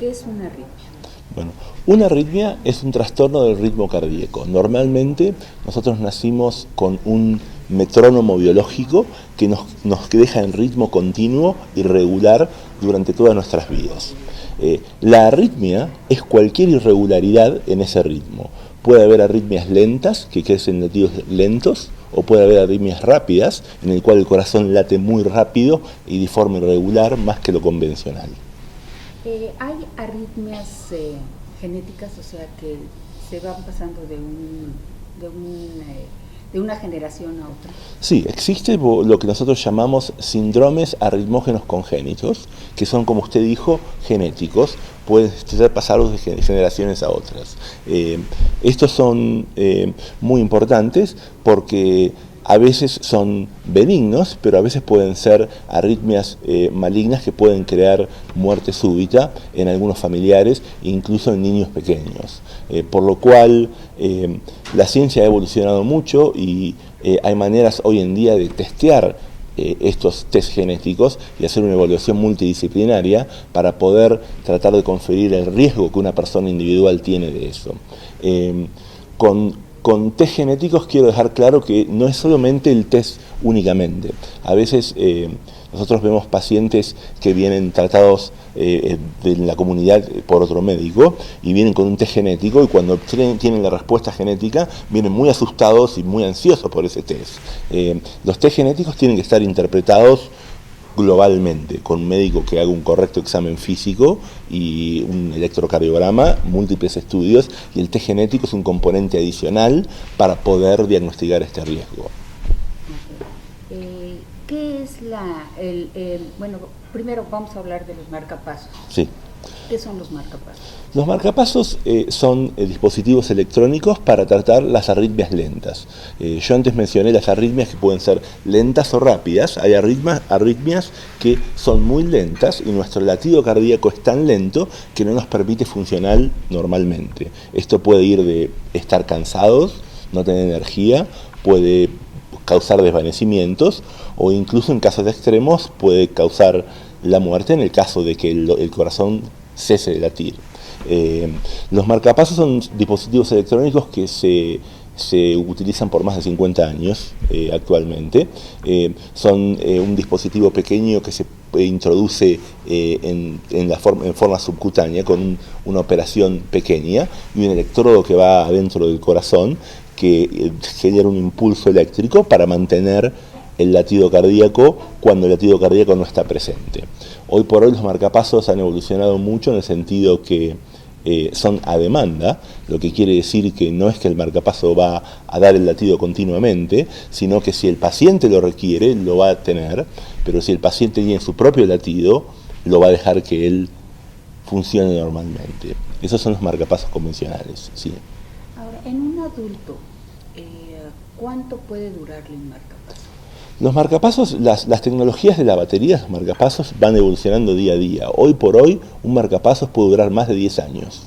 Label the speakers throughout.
Speaker 1: ¿Qué es una arritmia?
Speaker 2: Bueno, una arritmia es un trastorno del ritmo cardíaco. Normalmente nosotros nacimos con un metrónomo biológico que nos deja en ritmo continuo y regular durante todas nuestras vidas. La arritmia es cualquier irregularidad en ese ritmo. Puede haber arritmias lentas, que crecen latidos lentos, o puede haber arritmias rápidas, en el cual el corazón late muy rápido y de forma irregular, más que lo convencional.
Speaker 1: ¿Hay arritmias genéticas, o sea, que se van pasando de una generación a otra?
Speaker 2: Sí, existe lo que nosotros llamamos síndromes arritmógenos congénitos, que son, como usted dijo, genéticos, pueden ser pasados de generaciones a otras. Estos son muy importantes porque a veces son benignos, pero a veces pueden ser arritmias malignas que pueden crear muerte súbita en algunos familiares, incluso en niños pequeños. Por lo cual la ciencia ha evolucionado mucho y hay maneras hoy en día de testear estos test genéticos y hacer una evaluación multidisciplinaria para poder tratar de conferir el riesgo que una persona individual tiene de eso. Con test genéticos quiero dejar claro que no es solamente el test únicamente. A veces nosotros vemos pacientes que vienen tratados de la comunidad por otro médico y vienen con un test genético y cuando tienen la respuesta genética vienen muy asustados y muy ansiosos por ese test. Los test genéticos tienen que estar interpretados globalmente, con un médico que haga un correcto examen físico y un electrocardiograma, múltiples estudios, y el test genético es un componente adicional para poder diagnosticar este riesgo.
Speaker 1: ¿Qué es bueno, primero vamos a hablar de los marcapasos.
Speaker 2: Sí.
Speaker 1: ¿Qué son los marcapasos?
Speaker 2: Los marcapasos son dispositivos electrónicos para tratar las arritmias lentas. Yo antes mencioné las arritmias que pueden ser lentas o rápidas. Hay arritmias que son muy lentas y nuestro latido cardíaco es tan lento que no nos permite funcionar normalmente. Esto puede ir de estar cansados, no tener energía, puede causar desvanecimientos o incluso en casos extremos puede causar la muerte en el caso de que el corazón cese de latir. Los marcapasos son dispositivos electrónicos que se utilizan por más de 50 años actualmente. Son un dispositivo pequeño que se introduce en forma subcutánea con una operación pequeña y un electrodo que va adentro del corazón que genera un impulso eléctrico para mantener el latido cardíaco cuando el latido cardíaco no está presente. Hoy por hoy los marcapasos han evolucionado mucho en el sentido que son a demanda, lo que quiere decir que no es que el marcapaso va a dar el latido continuamente, sino que si el paciente lo requiere, lo va a tener, pero si el paciente tiene su propio latido, lo va a dejar que él funcione normalmente. Esos son los marcapasos convencionales, sí.
Speaker 1: Ahora, en un adulto, ¿cuánto puede durarle un marcapaso?
Speaker 2: Los marcapasos, las tecnologías de la batería, los marcapasos van evolucionando día a día. Hoy por hoy un marcapasos puede durar más de 10 años.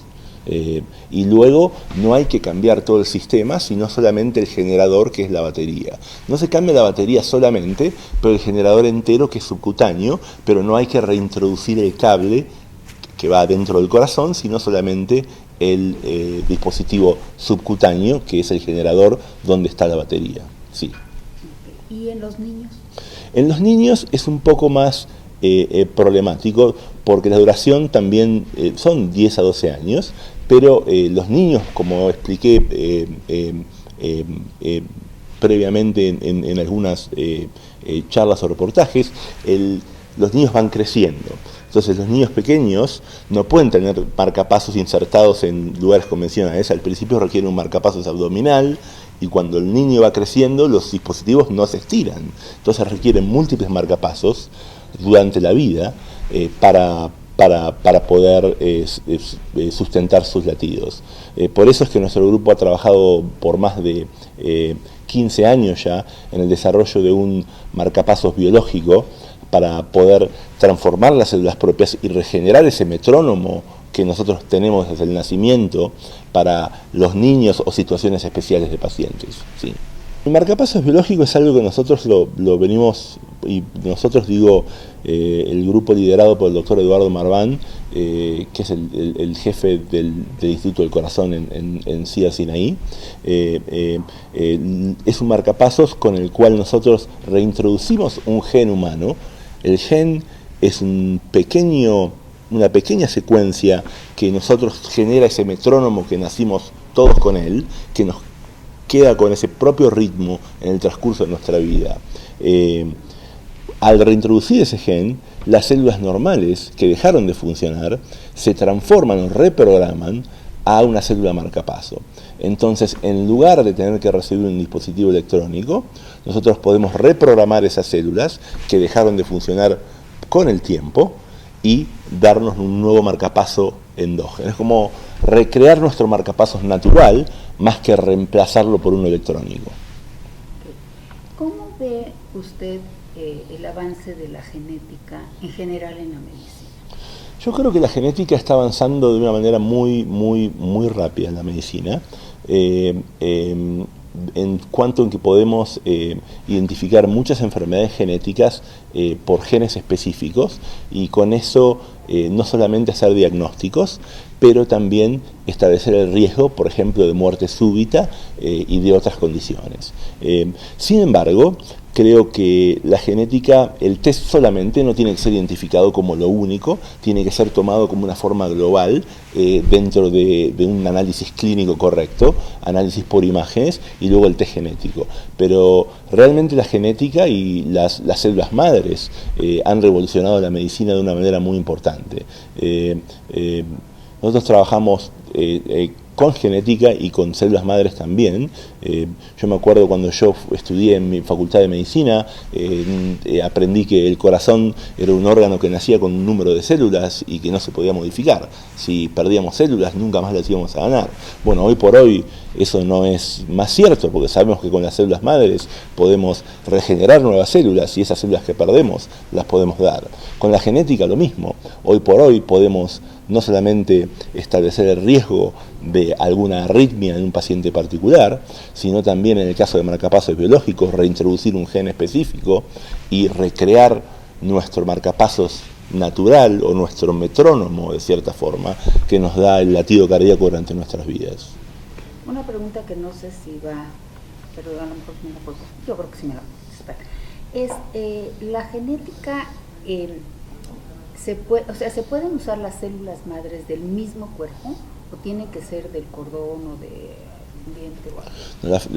Speaker 2: Y luego no hay que cambiar todo el sistema, sino solamente el generador, que es la batería. No se cambia la batería solamente, pero el generador entero, que es subcutáneo, pero no hay que reintroducir el cable que va dentro del corazón, sino solamente el dispositivo subcutáneo, que es el generador donde está la batería. Sí.
Speaker 1: ¿Y en los niños?
Speaker 2: En los niños es un poco más problemático porque la duración también son 10 a 12 años, pero los niños, como expliqué previamente en algunas charlas o reportajes, los niños van creciendo. Entonces los niños pequeños no pueden tener marcapasos insertados en lugares convencionales. Al principio requieren un marcapasos abdominal y cuando el niño va creciendo los dispositivos no se estiran. Entonces requieren múltiples marcapasos durante la vida para poder sustentar sus latidos. Por eso es que nuestro grupo ha trabajado por más de 15 años ya en el desarrollo de un marcapasos biológico para poder transformar las células propias y regenerar ese metrónomo que nosotros tenemos desde el nacimiento para los niños o situaciones especiales de pacientes. Sí. El marcapasos biológico es algo que nosotros lo venimos, y nosotros digo, el grupo liderado por el doctor Eduardo Marván, que es el jefe del Instituto del Corazón en Cia Sinaí, es un marcapasos con el cual nosotros reintroducimos un gen humano. El gen es una pequeña secuencia que nosotros genera ese metrónomo que nacimos todos con él, que nos queda con ese propio ritmo en el transcurso de nuestra vida. Al reintroducir ese gen, las células normales que dejaron de funcionar se transforman o reprograman a una célula marcapaso. Entonces, en lugar de tener que recibir un dispositivo electrónico, nosotros podemos reprogramar esas células que dejaron de funcionar con el tiempo y darnos un nuevo marcapaso endógeno. Es como recrear nuestro marcapasos natural más que reemplazarlo por uno electrónico.
Speaker 1: ¿Cómo ve usted el avance de la genética en general en la medicina?
Speaker 2: Yo creo que la genética está avanzando de una manera muy rápida en la medicina, en cuanto en que podemos identificar muchas enfermedades genéticas por genes específicos, y con eso no solamente hacer diagnósticos, pero también establecer el riesgo, por ejemplo, de muerte súbita y de otras condiciones. Sin embargo, creo que la genética, el test solamente no tiene que ser identificado como lo único, tiene que ser tomado como una forma global dentro de un análisis clínico correcto, análisis por imágenes y luego el test genético. Pero realmente la genética y las células madres han revolucionado la medicina de una manera muy importante. Nosotros trabajamos con genética y con células madres también. Yo me acuerdo cuando yo estudié en mi facultad de medicina, aprendí que el corazón era un órgano que nacía con un número de células y que no se podía modificar. Si perdíamos células, nunca más las íbamos a ganar. Bueno, hoy por hoy eso no es más cierto, porque sabemos que con las células madres podemos regenerar nuevas células y esas células que perdemos las podemos dar. Con la genética lo mismo. Hoy por hoy podemos no solamente establecer el riesgo de alguna arritmia en un paciente particular, sino también en el caso de marcapasos biológicos, reintroducir un gen específico y recrear nuestro marcapasos natural o nuestro metrónomo, de cierta forma, que nos da el latido cardíaco durante nuestras vidas.
Speaker 1: Una pregunta que no sé si va, pero a lo mejor me la puedo, yo creo que sí me la puedo. Es la genética, ¿se pueden usar las células madres del mismo cuerpo o tiene que ser del cordón o de diente o algo?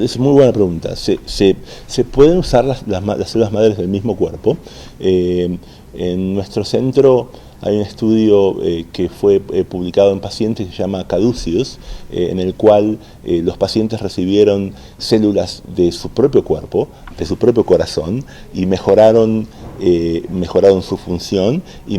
Speaker 2: Es muy buena pregunta. Se pueden usar las células madres del mismo cuerpo. En nuestro centro hay un estudio que fue publicado en pacientes que se llama Caduceus, en el cual los pacientes recibieron células de su propio cuerpo, de su propio corazón, y mejoraron su función y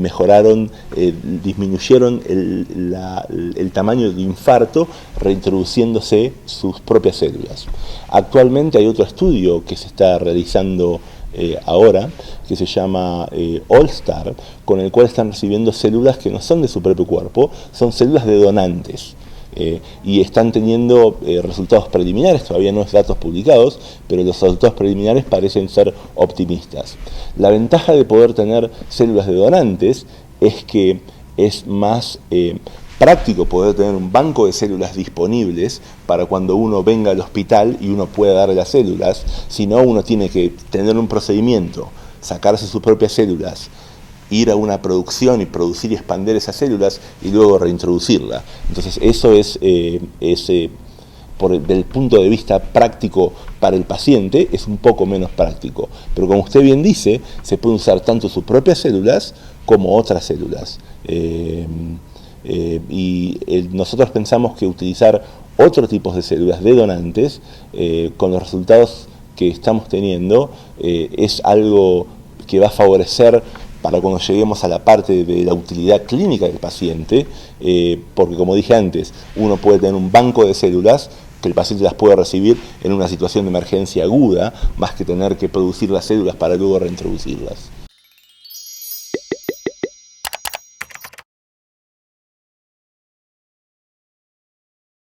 Speaker 2: disminuyeron el tamaño del infarto reintroduciéndose sus propias células. Actualmente hay otro estudio que se está realizando ahora, que se llama All-Star, con el cual están recibiendo células que no son de su propio cuerpo, son células de donantes. Y están teniendo resultados preliminares, todavía no es datos publicados, pero los resultados preliminares parecen ser optimistas. La ventaja de poder tener células de donantes es que es más práctico poder tener un banco de células disponibles para cuando uno venga al hospital y uno pueda darle las células, si no uno tiene que tener un procedimiento, sacarse sus propias células, ir a una producción y producir y expandir esas células y luego reintroducirla. Entonces eso es del punto de vista práctico para el paciente es un poco menos práctico, pero como usted bien dice, se puede usar tanto sus propias células como otras células. Nosotros pensamos que utilizar otro tipo de células de donantes con los resultados que estamos teniendo es algo que va a favorecer para cuando lleguemos a la parte de la utilidad clínica del paciente, porque como dije antes, uno puede tener un banco de células que el paciente las puede recibir en una situación de emergencia aguda, más que tener que producir las células para luego reintroducirlas.